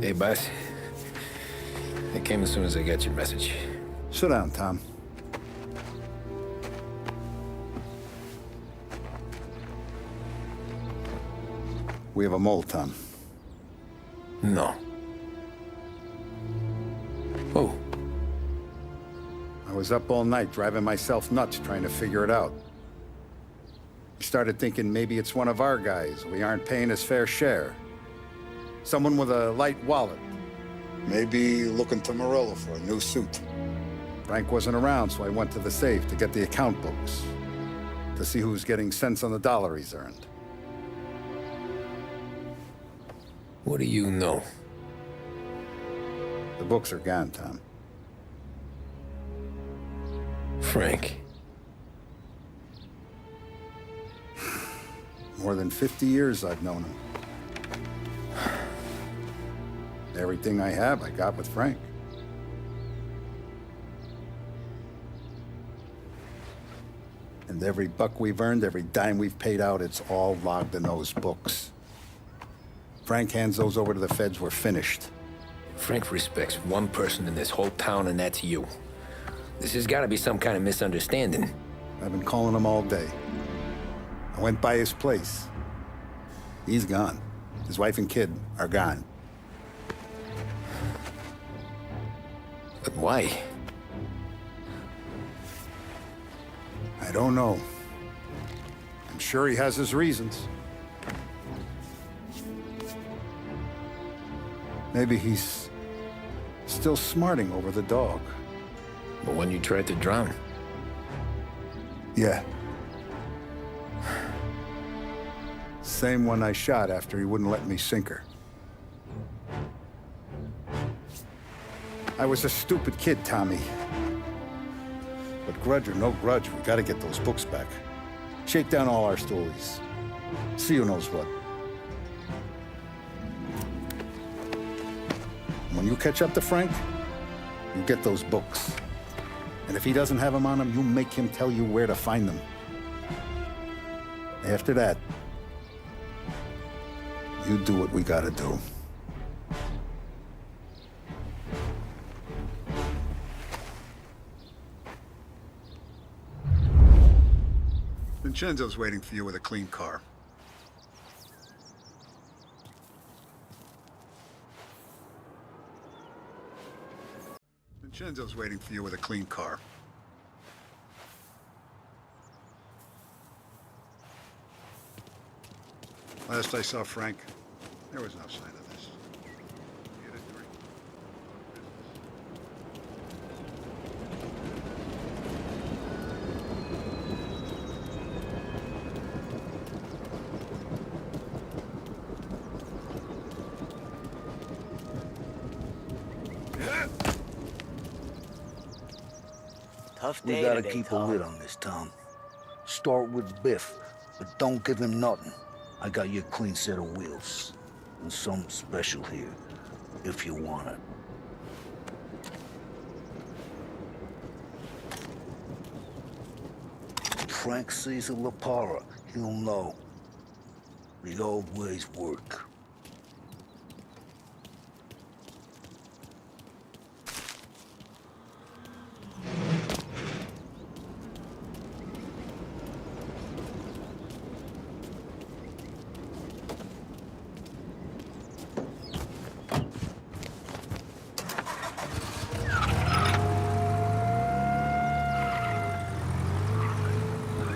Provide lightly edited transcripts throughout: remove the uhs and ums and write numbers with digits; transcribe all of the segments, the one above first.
Hey, boss. I came as soon as I got your message. Sit down, Tom. We have a mole, Tom. No. Oh. I was up all night driving myself nuts trying to figure it out. I started thinking maybe it's one of our guys. We aren't paying his fair share. Someone with a light wallet. Maybe looking to Morello for a new suit. Frank wasn't around, so I went to the safe to get the account books. To see who's getting cents on the dollar he's earned. What do you know? The books are gone, Tom. Frank. More than 50 years I've known him. Everything I have, I got with Frank. And every buck we've earned, every dime we've paid out, it's all logged in those books. Frank hands those over to the feds, we're finished. Frank respects one person in this whole town, and that's you. This has got to be some kind of misunderstanding. I've been calling him all day. I went by his place. He's gone. His wife and kid are gone. But why? I don't know. I'm sure he has his reasons. Maybe he's still smarting over the dog. The one you tried to drown? Yeah. Same one I shot after he wouldn't let me sink her. I was a stupid kid, Tommy. But grudge or no grudge, we gotta get those books back. Shake down all our stories. See who knows what. When you catch up to Frank, you get those books. And if he doesn't have them on him, you make him tell you where to find them. After that, you do what we gotta do. Vincenzo's waiting for you with a clean car. Vincenzo's waiting for you with a clean car. Last I saw Frank, there was no sign of this. He had a drink. Tough We day gotta today, keep a Tom. lid on this town. Start with Biff, but don't give him nothing. I got you a clean set of wheels. And something special here, if you want it. Frank sees a La Parra, he'll know. The old ways work.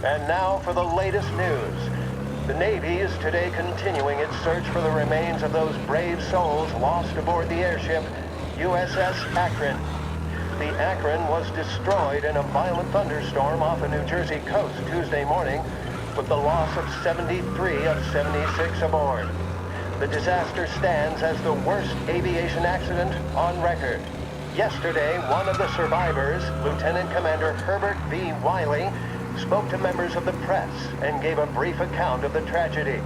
And now for the latest news. The Navy is today continuing its search for the remains of those brave souls lost aboard the airship USS Akron. The Akron was destroyed in a violent thunderstorm off the New Jersey coast Tuesday morning, with the loss of 73 of 76 aboard. The disaster stands as the worst aviation accident on record. Yesterday, one of the survivors, Lieutenant Commander Herbert V. Wiley, spoke to members of the press and gave a brief account of the tragedy.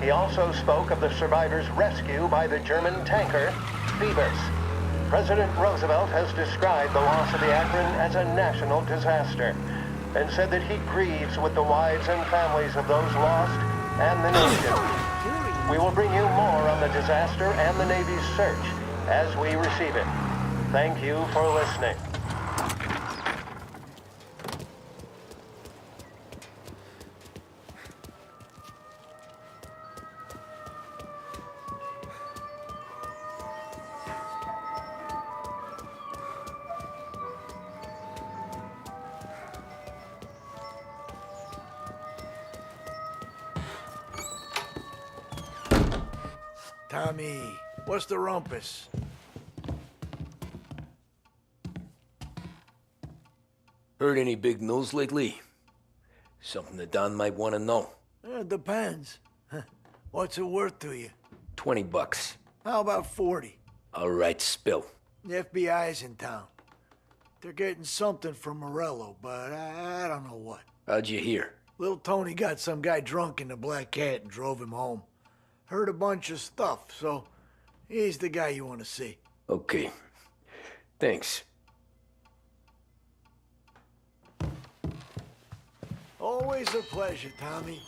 He also spoke of the survivors' rescue by the German tanker, Phoebus. President Roosevelt has described the loss of the Akron as a national disaster and said that he grieves with the wives and families of those lost and the nation. We will bring you more on the disaster and the Navy's search as we receive it. Thank you for listening. Tommy, what's the rumpus? Heard any big news lately? Something that Don might want to know. Depends. What's it worth to you? $20. How about 40? All right, spill. The FBI's in town. They're getting something from Morello, but I don't know what. How'd you hear? Little Tony got some guy drunk in the Black Cat and drove him home. Heard a bunch of stuff, so he's the guy you want to see. Okay. Thanks. Always a pleasure, Tommy.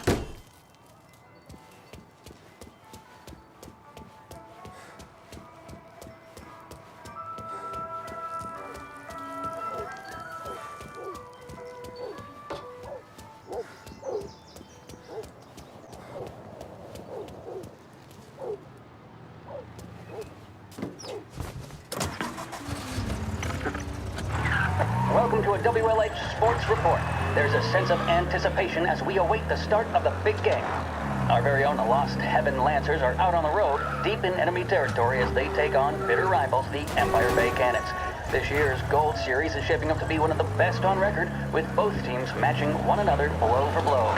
Welcome to a WLH Sports Report. There's a sense of anticipation as we await the start of the big game. Our very own Lost Heaven Lancers are out on the road, deep in enemy territory as they take on bitter rivals, the Empire Bay Cannons. This year's Gold Series is shaping up to be one of the best on record, with both teams matching one another blow for blow.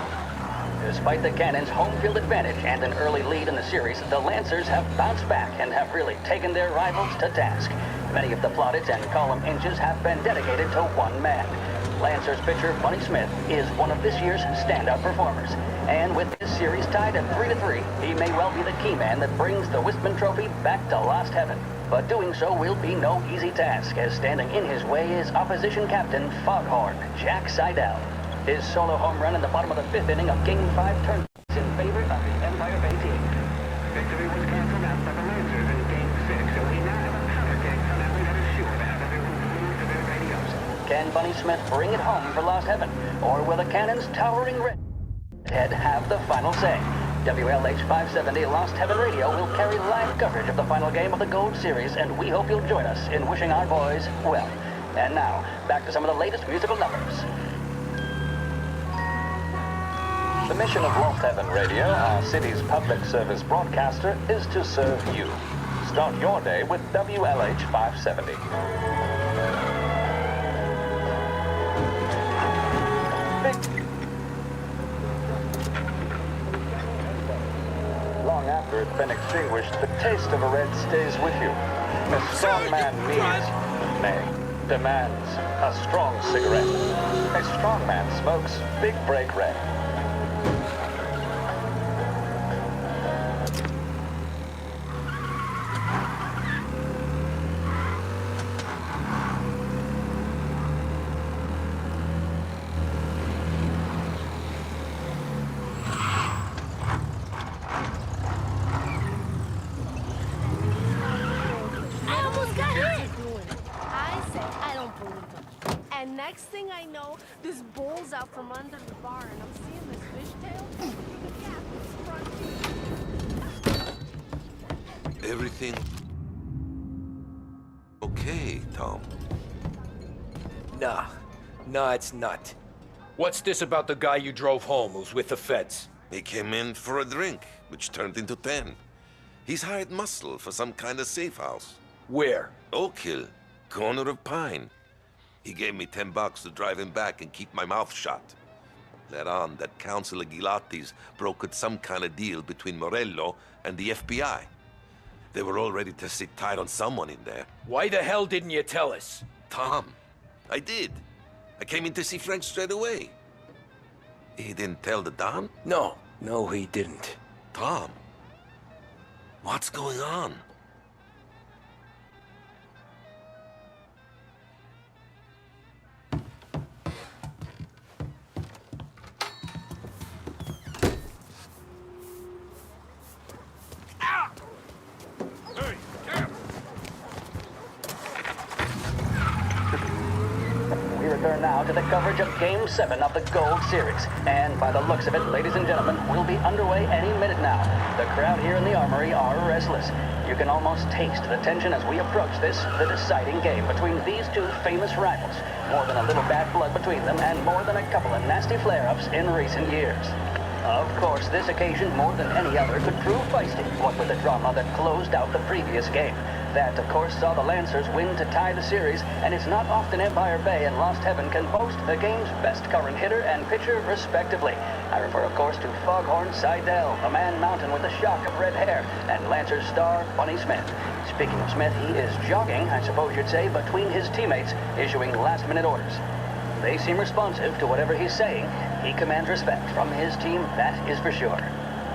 Despite the Cannons' home field advantage and an early lead in the series, the Lancers have bounced back and have really taken their rivals to task. Many of the plaudits and column inches have been dedicated to one man. Lancers pitcher Bunny Smith is one of this year's standout performers. And with this series tied at 3-3, he may well be the key man that brings the Wistman Trophy back to Lost Heaven. But doing so will be no easy task, as standing in his way is opposition captain Foghorn Jack Seidel. His solo home run in the bottom of the fifth inning of Game 5 turned in favor of the Empire Bay team. Victory was canceled out by the Lancers in Game 6, so we now have a powder keg from every that is sure to have everyone glued to their radios. Can Bunny Smith bring it home for Lost Heaven, or will the Cannons' towering redhead have the final say? WLH 570 Lost Heaven Radio will carry live coverage of the final game of the Gold Series, and we hope you'll join us in wishing our boys well. And now, back to some of the latest musical numbers. The mission of Lost Heaven Radio, our city's public service broadcaster, is to serve you. Start your day with WLH 570. Long after it's been extinguished, the taste of a red stays with you. A strong man needs, nay, demands, a strong cigarette. A strong man smokes Big Break Red. And next thing I know, this bull's out from under the bar, and I'm seeing this fishtail. Everything okay, Tom? Nah, it's not. What's this about the guy you drove home who's with the feds? He came in for a drink, which turned into 10. He's hired muscle for some kind of safe house. Where? Oak Hill, corner of Pine. He gave me $10 to drive him back and keep my mouth shut. Let on that Councilor Gilatti's brokered some kind of deal between Morello and the FBI. They were all ready to sit tight on someone in there. Why the hell didn't you tell us? Tom, I did. I came in to see Frank straight away. He didn't tell the Don? No, he didn't. Tom, what's going on? return now to the coverage of Game 7 of the Gold Series. And by the looks of it, ladies and gentlemen, we'll be underway any minute now. The crowd here in the Armory are restless. You can almost taste the tension as we approach this, the deciding game between these two famous rivals. More than a little bad blood between them, and more than a couple of nasty flare-ups in recent years. Of course, this occasion, more than any other, could prove feisty, what with the drama that closed out the previous game. That, of course, saw the Lancers win to tie the series, and it's not often Empire Bay and Lost Heaven can boast the game's best current hitter and pitcher, respectively. I refer, of course, to Foghorn Seidel, a man mountain with a shock of red hair, and Lancers star Bunny Smith. Speaking of Smith, he is jogging, I suppose you'd say, between his teammates, issuing last-minute orders. They seem responsive to whatever he's saying. He commands respect from his team, that is for sure.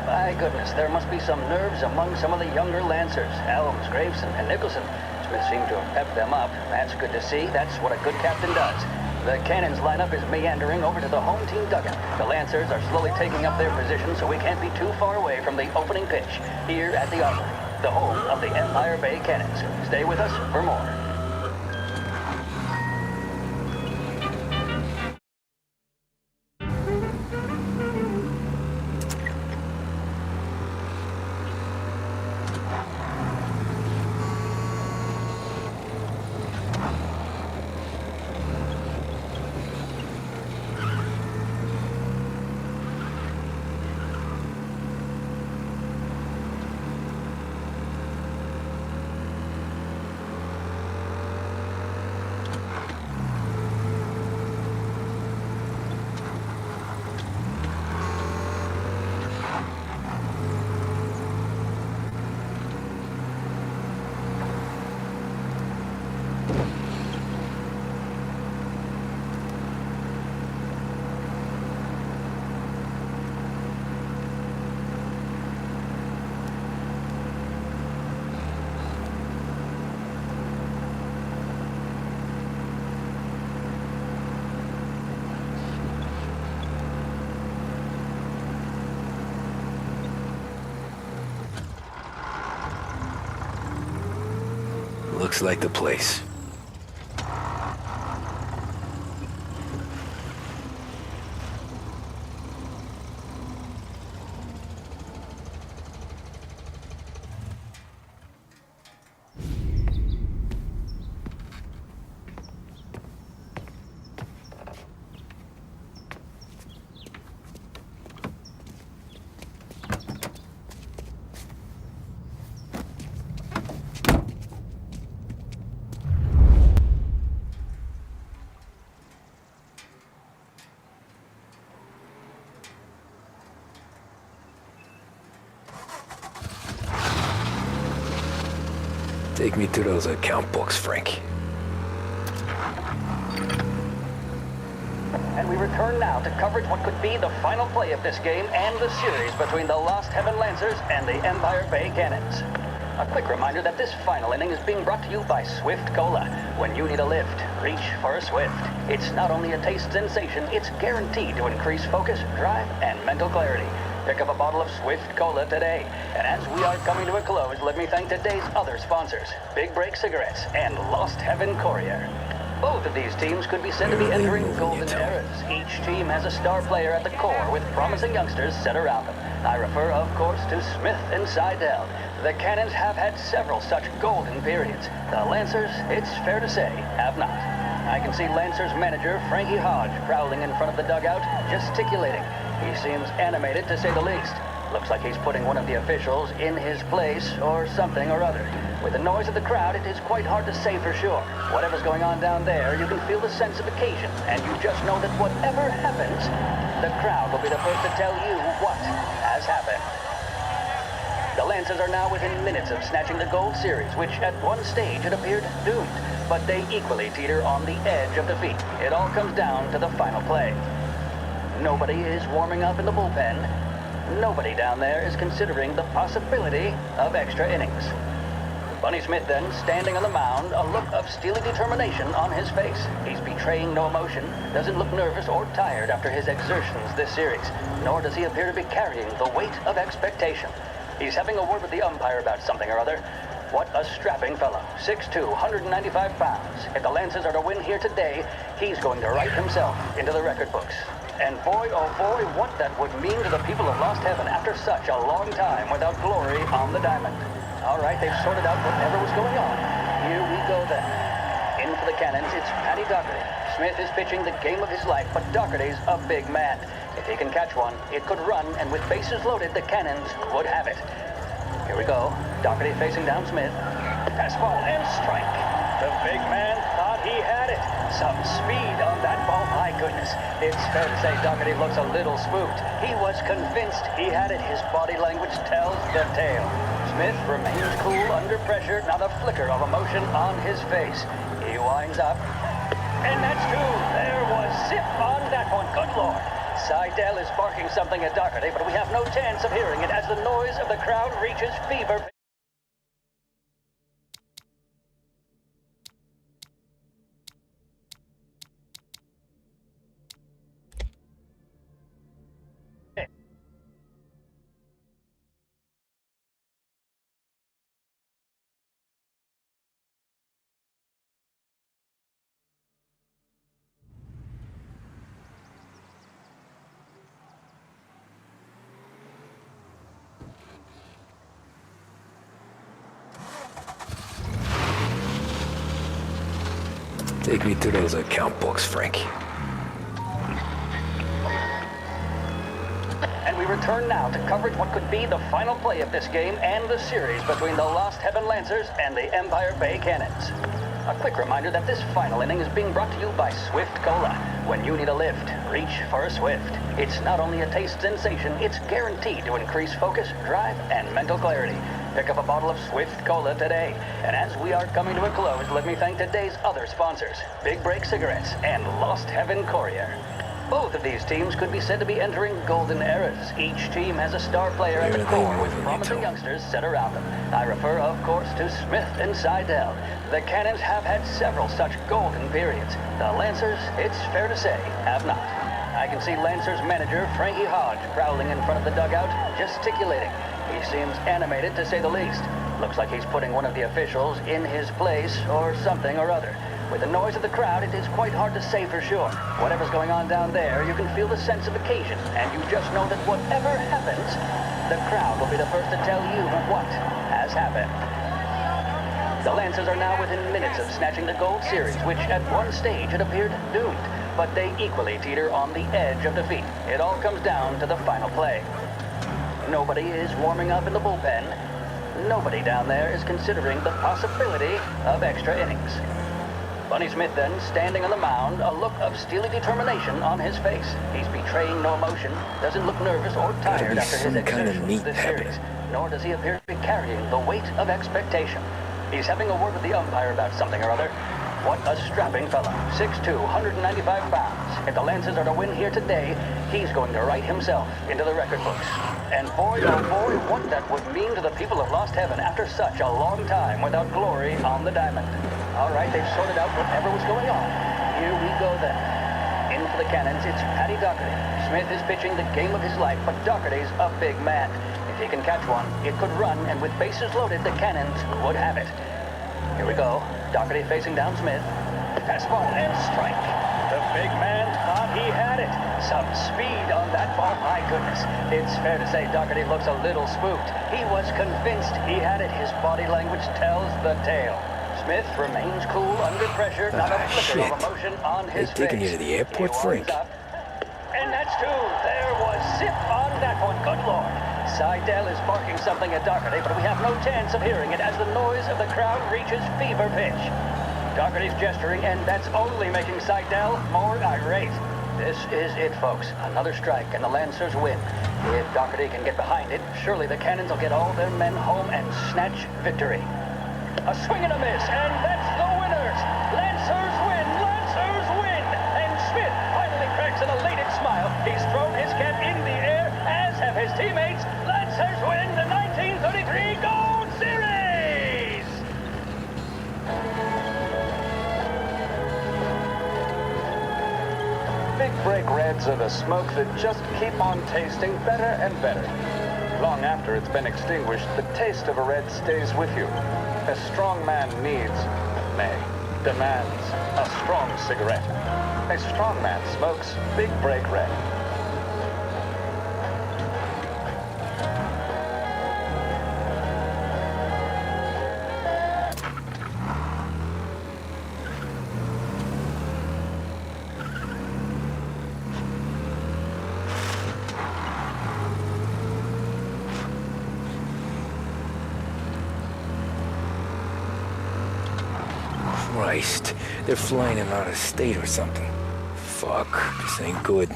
My goodness, there must be some nerves among some of the younger Lancers. Elms, Graveson, and Nicholson. Smith seemed to have pepped them up. That's good to see. That's what a good captain does. The Cannons lineup is meandering over to the home team dugout. The Lancers are slowly taking up their position, so we can't be too far away from the opening pitch here at the Armory, the home of the Empire Bay Cannons. Stay with us for more. Looks like the place. Take me to those account books, Frank. And we return now to coverage what could be the final play of this game and the series between the Lost Heaven Lancers and the Empire Bay Cannons. A quick reminder that this final inning is being brought to you by Swift Cola. When you need a lift, reach for a Swift. It's not only a taste sensation, it's guaranteed to increase focus, drive, and mental clarity. Pick up a bottle of Swift Cola today. And as we are coming to a close, let me thank today's other sponsors, Big Break Cigarettes and Lost Heaven Courier. Both of these teams could be said to be entering golden eras. Each team has a star player at the core with promising youngsters set around them. I refer, of course, to Smith and Seidel. The Cannons have had several such golden periods. The Lancers, it's fair to say, have not. I can see Lancers manager Frankie Hodge prowling in front of the dugout, gesticulating. He seems animated, to say the least. Looks like he's putting one of the officials in his place, or something or other. With the noise of the crowd, it is quite hard to say for sure. Whatever's going on down there, you can feel the sense of occasion, and you just know that whatever happens, the crowd will be the first to tell you what has happened. The Lancers are now within minutes of snatching the Gold Series, which at one stage had appeared doomed. But they equally teeter on the edge of defeat. It all comes down to the final play. Nobody is warming up in the bullpen. Nobody down there is considering the possibility of extra innings. Bunny Smith then, standing on the mound, a look of steely determination on his face. He's betraying no emotion, doesn't look nervous or tired after his exertions this series, nor does he appear to be carrying the weight of expectation. He's having a word with the umpire about something or other. What a strapping fellow. 6'2", 195 pounds. If the Lancers are to win here today, he's going to write himself into the record books. And boy, oh boy, what that would mean to the people of Lost Heaven after such a long time without glory on the diamond. All right, they've sorted out whatever was going on. Here we go then. In for the cannons, it's Paddy Doherty. Smith is pitching the game of his life, but Doherty's a big man. If he can catch one, it could run, and with bases loaded, the cannons would have it. Here we go. Doherty facing down Smith. Fastball and strike. The big man thought he had it. Some speed on that ball. My goodness. It's fair to say Doherty looks a little spooked. He was convinced he had it. His body language tells the tale. Smith remains cool under pressure, not a flicker of emotion on his face. He winds up. And that's two. There was zip on that one. Good Lord. Seidel is barking something at Doherty, but we have no chance of hearing it as the noise of the crowd reaches fever. Take me to those account books, Frank. And we return now to coverage what could be the final play of this game and the series between the Lost Heaven Lancers and the Empire Bay Cannons. A quick reminder that this final inning is being brought to you by Swift Cola. When you need a lift, reach for a Swift. It's not only a taste sensation, it's guaranteed to increase focus, drive, and mental clarity. Pick up a bottle of Swift Cola today. And as we are coming to a close, let me thank today's other sponsors, Big Break Cigarettes and Lost Heaven Courier. Both of these teams could be said to be entering golden eras. Each team has a star player at the core with promising youngsters set around them. I refer, of course, to Smith and Seidel. The Cannons have had several such golden periods. The Lancers, it's fair to say, have not. I can see Lancers manager Frankie Hodge prowling in front of the dugout, gesticulating. He seems animated, to say the least. Looks like he's putting one of the officials in his place or something or other. With the noise of the crowd, it is quite hard to say for sure. Whatever's going on down there, you can feel the sense of occasion, and you just know that whatever happens, the crowd will be the first to tell you what has happened. The Lancers are now within minutes of snatching the Gold Series, which at one stage had appeared doomed, but they equally teeter on the edge of defeat. It all comes down to the final play. Nobody is warming up in the bullpen. Nobody down there is considering the possibility of extra innings. Bunny Smith then, standing on the mound, a look of steely determination on his face. He's betraying no emotion, doesn't look nervous or tired after his exertions this series, nor does he appear to be carrying the weight of expectation. He's having a word with the umpire about something or other. What a strapping fellow, 6'2", 195 pounds. If the Lancers are to win here today, he's going to write himself into the record books. And boy, oh boy, what that would mean to the people of Lost Heaven after such a long time without glory on the diamond. All right, they've sorted out whatever was going on. Here we go then. In for the Cannons, it's Paddy Doherty. Smith is pitching the game of his life, but Doherty's a big man. If he can catch one, it could run, and with bases loaded, the Cannons would have it. Here we go. Doherty facing down Smith. Fastball and strike. The big man thought he had it. Some speed on that ball. My goodness. It's fair to say Doherty looks a little spooked. He was convinced he had it. His body language tells the tale. Smith remains cool under pressure, not a flicker of emotion on his face. They're taking you to the airport, Frank. And that's two. There was zip on that one. Good Lord. Seidel is barking something at Doherty, but we have no chance of hearing it as the noise of the crowd reaches fever pitch. Doherty's gesturing, and that's only making Seidel more irate. This is it, folks. Another strike, and the Lancers win. If Doherty can get behind it, surely the Cannons will get all their men home and snatch victory. A swing and a miss, and that's the winners! Lancers win! Lancers win! And Smith finally cracks an elated smile. He's thrown his cap in the air, as have his teammates. Lancers win the 1933 Gold Series! Big Break Reds are the smoke that just keep on tasting better and better. Long after it's been extinguished, the taste of a red stays with you. A strong man demands a strong cigarette. A strong man smokes Big Break Red. Christ, they're flying him out of state or something. Fuck, this ain't good.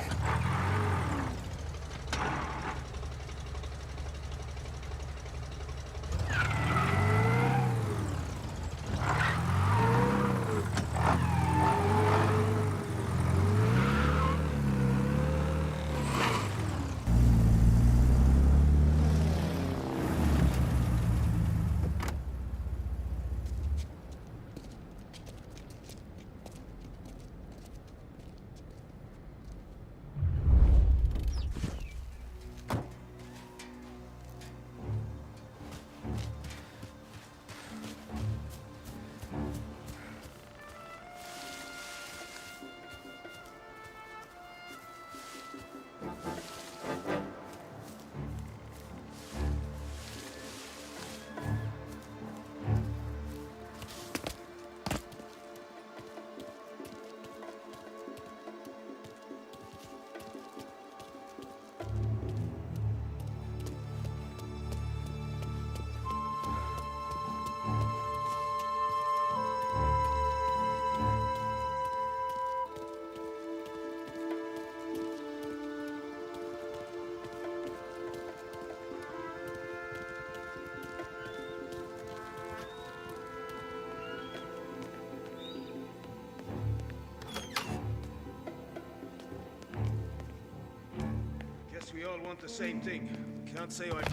We all want the same thing. Can't say I'm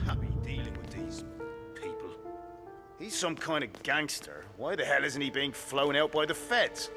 happy dealing with these people. He's some kind of gangster. Why the hell isn't he being flown out by the feds?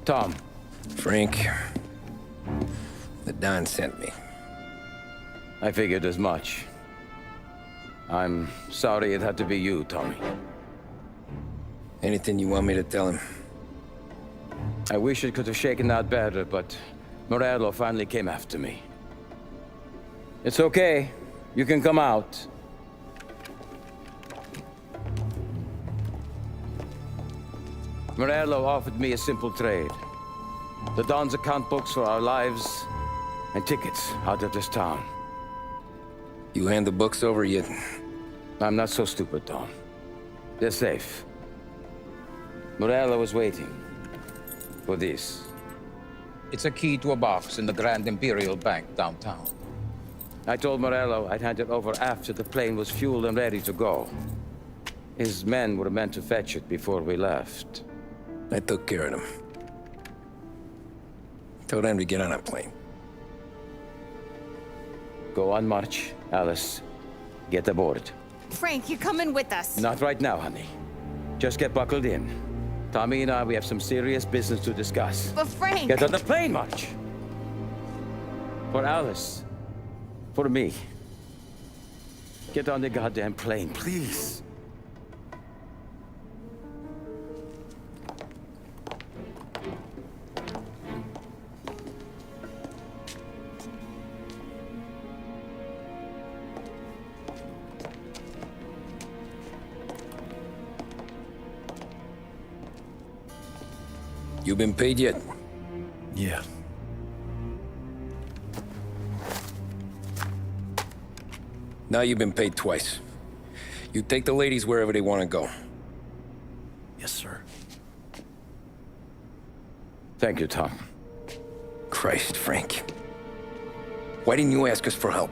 Tom. Frank, the Don sent me. I figured as much. I'm sorry it had to be you, Tommy. Anything you want me to tell him? I wish it could have shaken out better, but Morello finally came after me. It's okay. You can come out. Morello offered me a simple trade. The Don's account books for our lives and tickets out of this town. You hand the books over yet? I'm not so stupid, Tom. They're safe. Morello was waiting for this. It's a key to a box in the Grand Imperial Bank downtown. I told Morello I'd hand it over after the plane was fueled and ready to go. His men were meant to fetch it before we left. I took care of them. Told them to get on a plane. Go on, March. Alice, get aboard. Frank, you're coming with us. Not right now, honey. Just get buckled in. Tommy and I, we have some serious business to discuss. But Frank... Get on the plane, March! For Alice. For me. Get on the goddamn plane, please. You been paid yet? Yeah. Now you've been paid twice. You take the ladies wherever they want to go. Yes, sir. Thank you, Tom. Christ, Frank. Why didn't you ask us for help?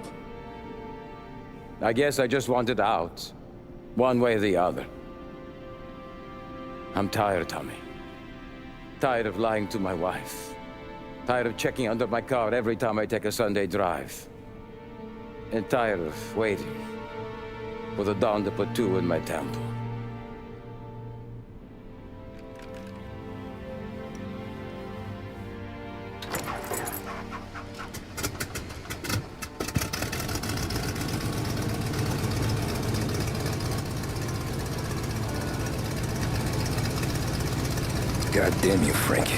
I guess I just wanted out. One way or the other. I'm tired, Tommy. Tired of lying to my wife. Tired of checking under my car every time I take a Sunday drive. And tired of waiting for the dawn to put two in my temple. God damn you, Frank.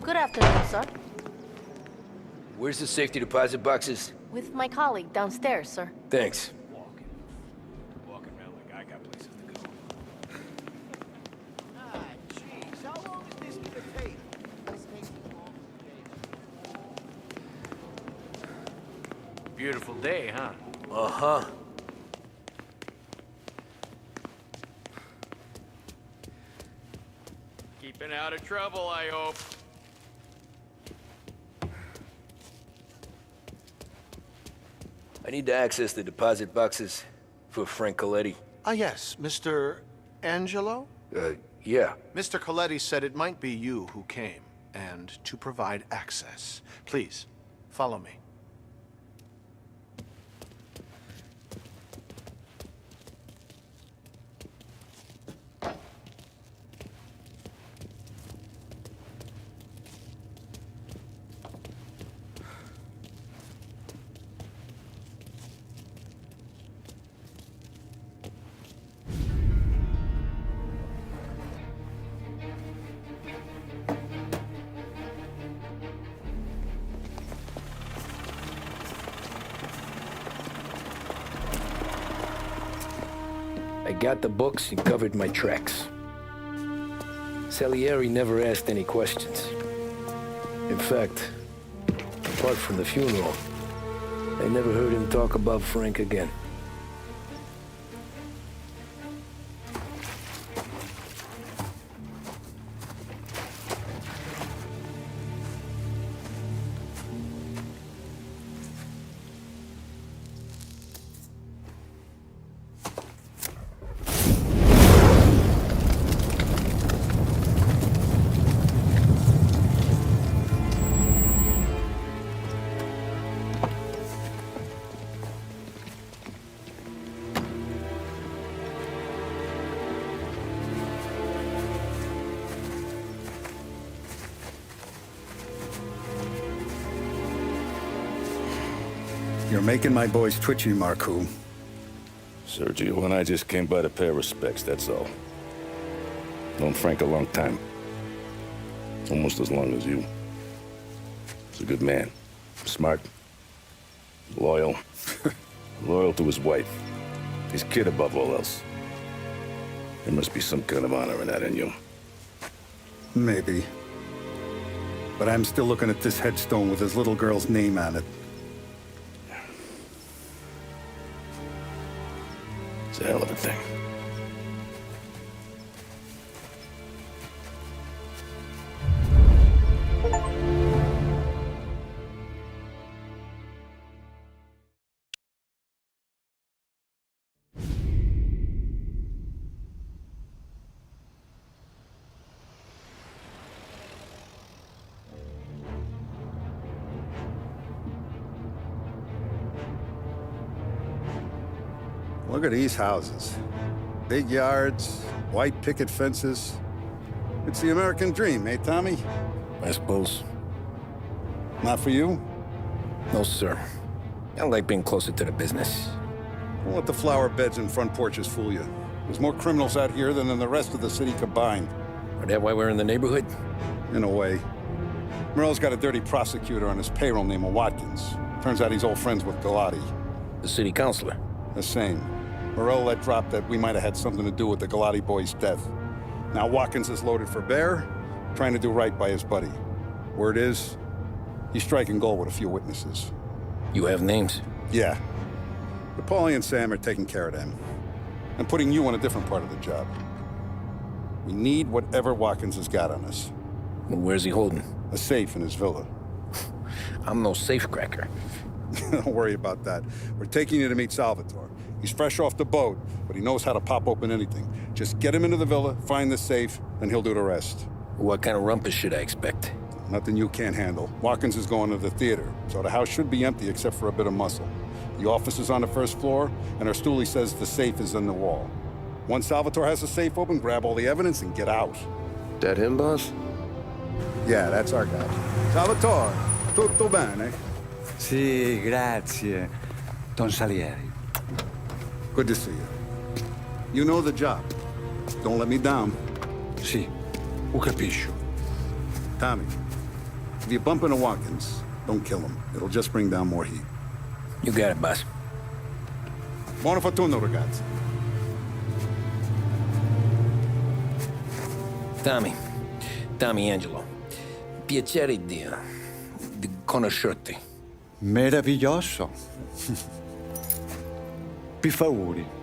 Good afternoon, sir. Where's the safety deposit boxes? With my colleague downstairs, sir. Thanks. Walking around like I got places to go. Ah, jeez, how long is this gonna take? Beautiful day, huh? Uh-huh. Keeping out of trouble, I hope. I need to access the deposit boxes for Frank Coletti. Ah, yes, Mr. Angelo? Yeah. Mr. Coletti said it might be you who came, and to provide access. Please, follow me. I got the books and covered my tracks. Salieri never asked any questions. In fact, apart from the funeral, I never heard him talk about Frank again. You're making my boys twitchy, Marku. Sergio and I just came by to pay our respects, that's all. Known Frank a long time. Almost as long as you. He's a good man. Smart. Loyal. Loyal to his wife. His kid above all else. There must be some kind of honor in that in you. Maybe. But I'm still looking at this headstone with his little girl's name on it. It's a hell of a thing. Look at these houses. Big yards, white picket fences. It's the American dream, eh, Tommy? I suppose. Not for you? No, sir. I like being closer to the business. Don't let the flower beds and front porches fool you. There's more criminals out here than in the rest of the city combined. Is that why we're in the neighborhood? In a way. Morell's got a dirty prosecutor on his payroll named Watkins. Turns out he's old friends with Galati. The city councilor? The same. Morell let drop that we might have had something to do with the Galati boy's death. Now Watkins is loaded for bear, trying to do right by his buddy. Word is, he's striking gold with a few witnesses. You have names? Yeah. Paulie and Sam are taking care of them. I'm putting you on a different part of the job. We need whatever Watkins has got on us. Well, where's he holding? A safe in his villa. I'm no safecracker. Don't worry about that. We're taking you to meet Salvatore. He's fresh off the boat, but he knows how to pop open anything. Just get him into the villa, find the safe, and he'll do the rest. What kind of rumpus should I expect? Nothing you can't handle. Watkins is going to the theater, so the house should be empty except for a bit of muscle. The office is on the first floor, and our stoolie says the safe is in the wall. Once Salvatore has the safe open, grab all the evidence and get out. That him, boss? Yeah, that's our guy. Salvatore, tutto bene? Sì, grazie, Don Salieri. Good to see you. You know the job. Don't let me down. Sì, ho capisco. Tommy, if you bump into Watkins, don't kill him. It'll just bring down more heat. You got it, boss. Buona fortuna, ragazzi. Tommy Angelo. Piacere di conoscerti. Meraviglioso. Per favore.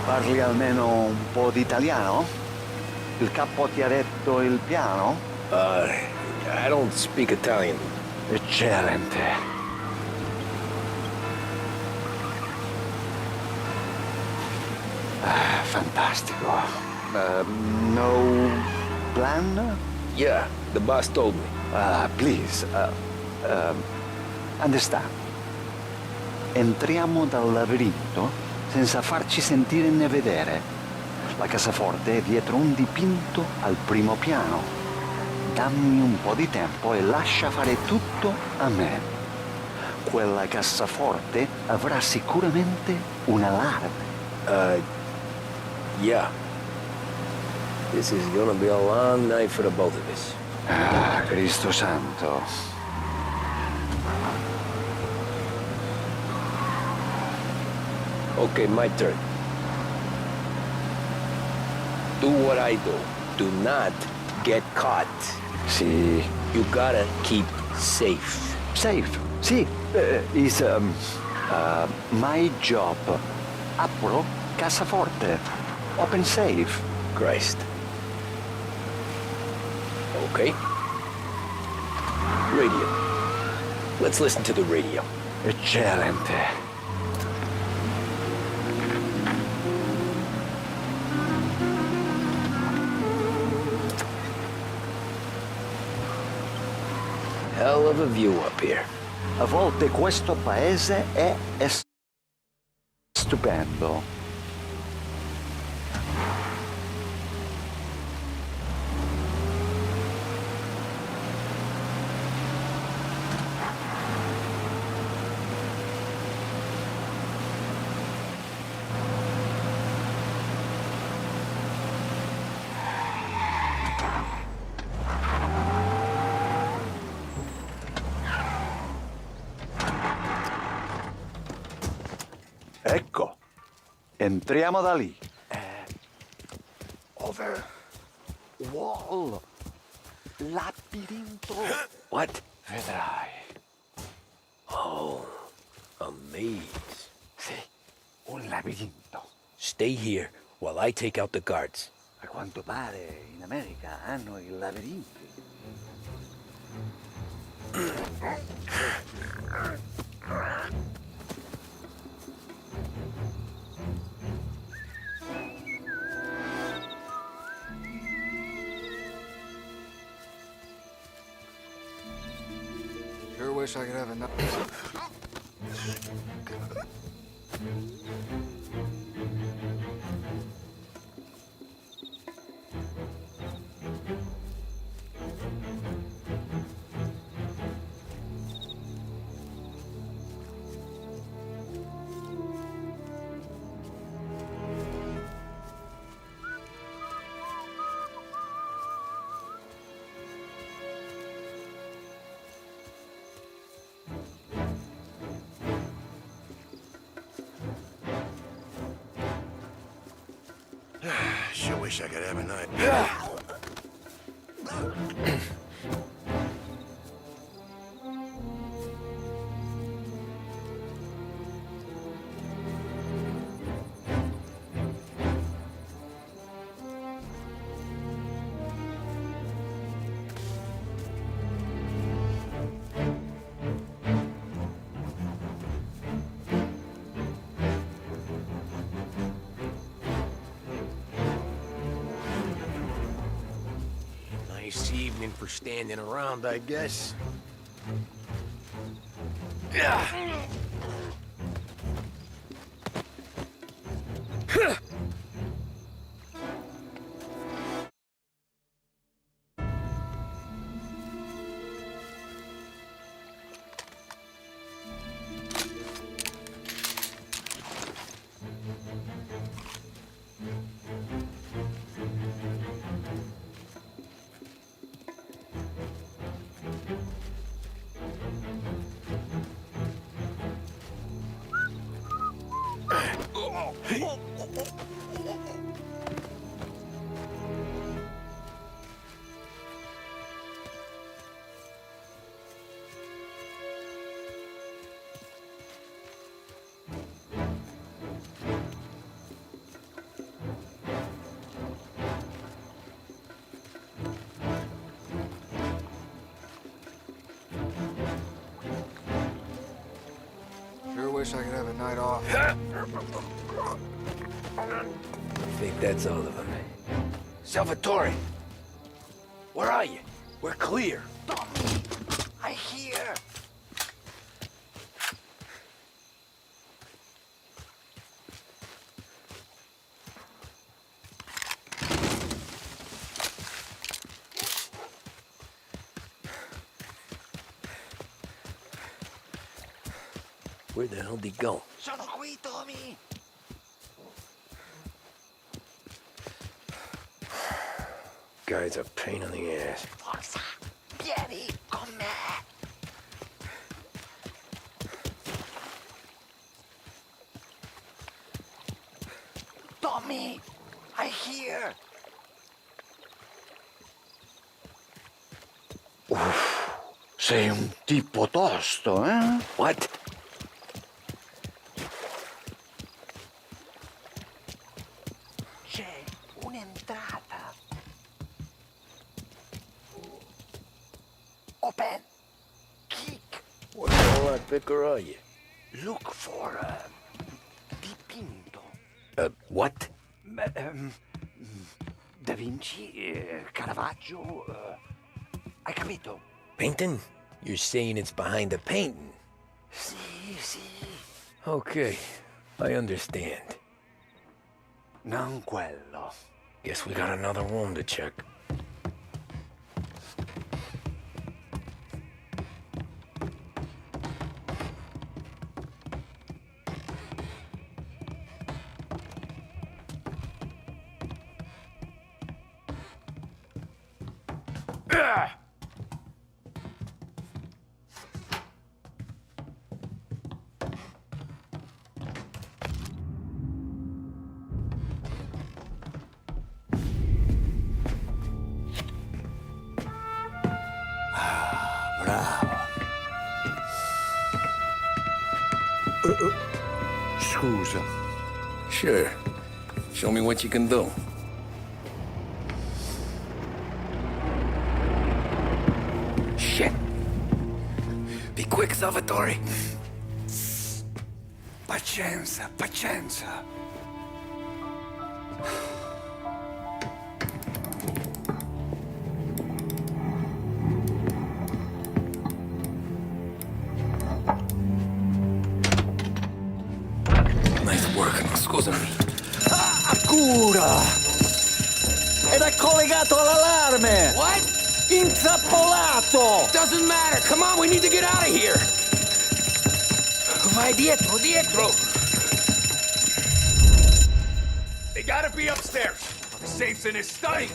Parli almeno un po' di italiano? Il capo ti ha detto il piano? I don't speak Italian. Eccellente. Fantastico. No plan? Yeah, the boss told me. Please, understand. Entriamo dal labirinto senza farci sentire né vedere. La cassaforte è dietro un dipinto al primo piano. Dammi un po' di tempo e lascia fare tutto a me. Quella cassaforte avrà sicuramente un allarme. Yeah. This is gonna be a long night for the both of us. Cristo santo. Okay, my turn. Do what I do. Do not get caught. Sì. You gotta keep safe. Safe? Sì. Is my job. Apro cassaforte. Open safe. Christ. Okay. Radio. Let's listen to the radio. Eccellente. Hell of a view up here. A volte questo paese è stupendo. Ecco, entriamo da lì. Over wall. Labirinto. What? Vedrai. Oh, a maze. Sì, un labirinto. Stay here while I take out the guards. A quanto pare in America hanno i labirinti. Sure wish I could have enough. Sure wish I could have a night. Nice evening for standing around, I guess. Sure wish I could have a night off. I think that's all of them. Salvatore! Where are you? We're clear. Tommy, I hear. Where the hell did he go? Sono qui, Tommy. Guy's a pain in the ass. Forza, vieni con me. Tommy, I hear. Sei un tipo tosto, eh? What? C'è un'entrata. Open. Kick. What the hell lot thicker are you? Look for dipinto. What? Da Vinci, Caravaggio. Hai capito? Painting? You're saying it's behind the painting? Sì, sì. Okay, I understand. Non quello. Guess we got another room to check. Scusa. Sure. Show me what you can do. Shit. Be quick, Salvatore. Pazienza, pazienza. Nice work, scusami. Cura! Ed è collegato all'allarme! What? Intrappolato! Doesn't matter. Come on, we need to get out of here. Vai dietro, dietro. They gotta be upstairs. The safe's in his study.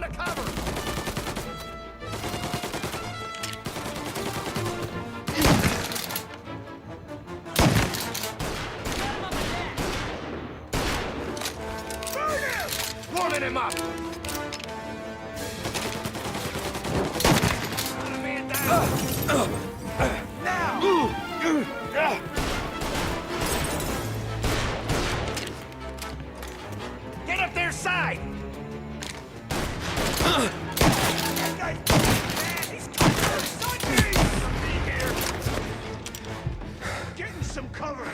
under cover! Warming him up! Now! Get up their side! That guy's man, he's here! Getting some cover!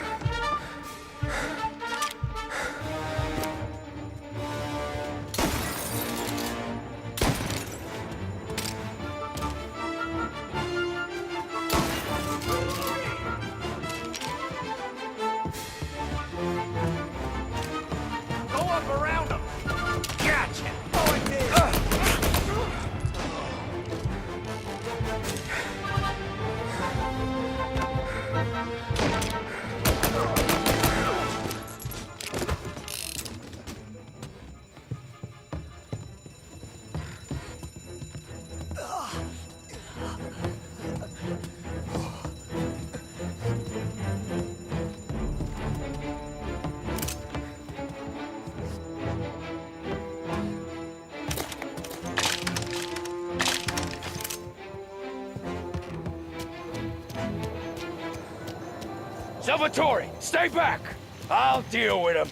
Salvatore, stay back! I'll deal with him.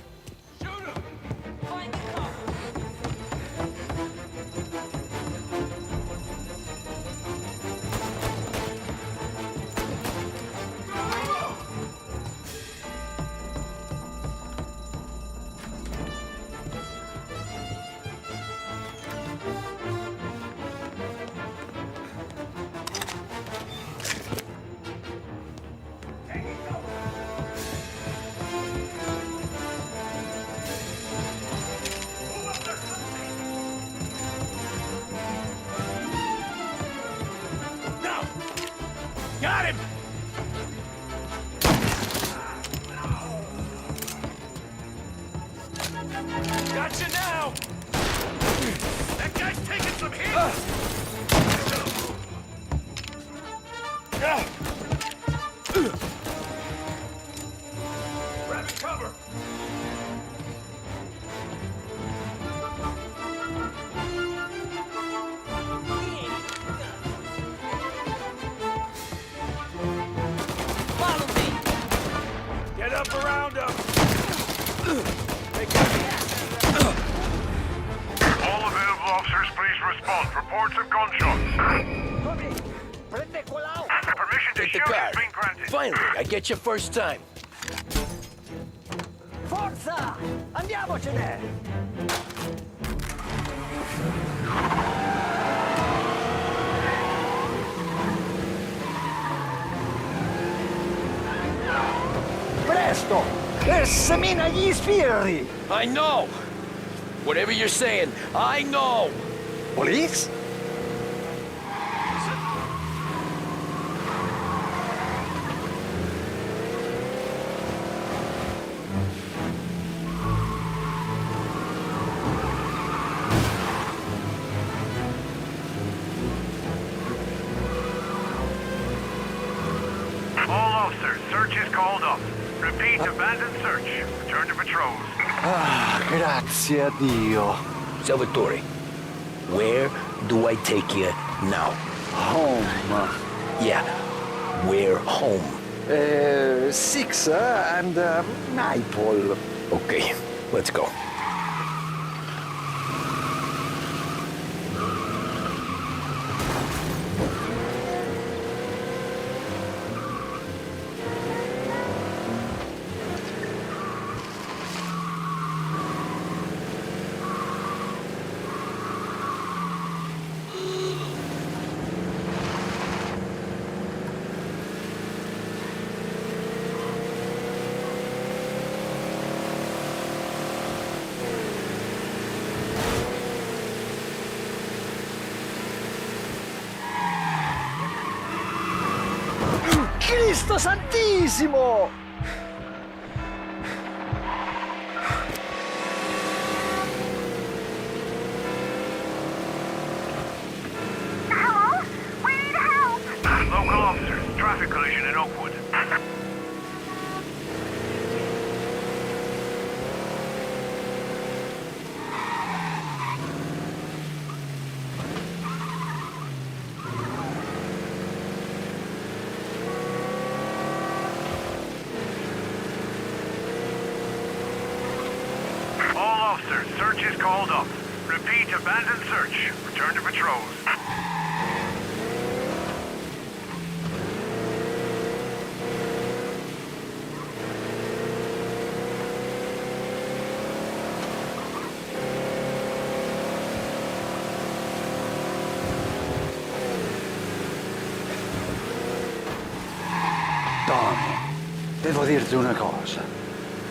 Got him! Gotcha now! That guy's taking some hits! Grab cover! Get up around him! All available officers, please respond. Reports of gunshots. Permission to Take the shoot car. has been granted. Finally, I get you first time. Forza! Andiamocene! Presto! Semina gli sbirri! I know! Whatever you're saying, I know! Police? All officers, search is called up. Repeat, abandoned search. Return to patrols. Ah, grazie a Dio. Salvatore, where do I take you now? Home. Yeah, where home? 6 and Maple. Okay, let's go. Cristo Santissimo! patrols. Tony, devo dirti una cosa.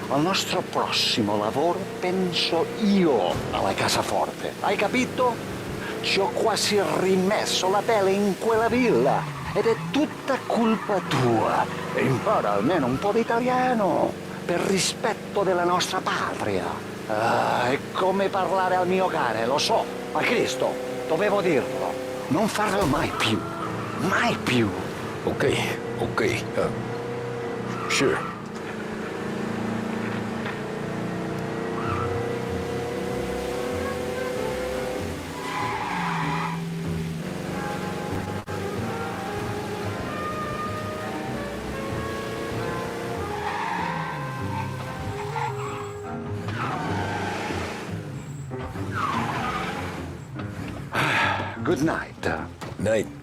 Al nostro prossimo lavoro penso io alla casaforte. Hai capito? Ci ho quasi rimesso la pelle in quella villa. Ed è tutta colpa tua. E impara almeno un po' di italiano. Per rispetto della nostra patria. Ah, è come parlare al mio cane, lo so. Ma Cristo, dovevo dirlo. Non farlo mai più. Mai più. Okay. Sure. Good night. Night.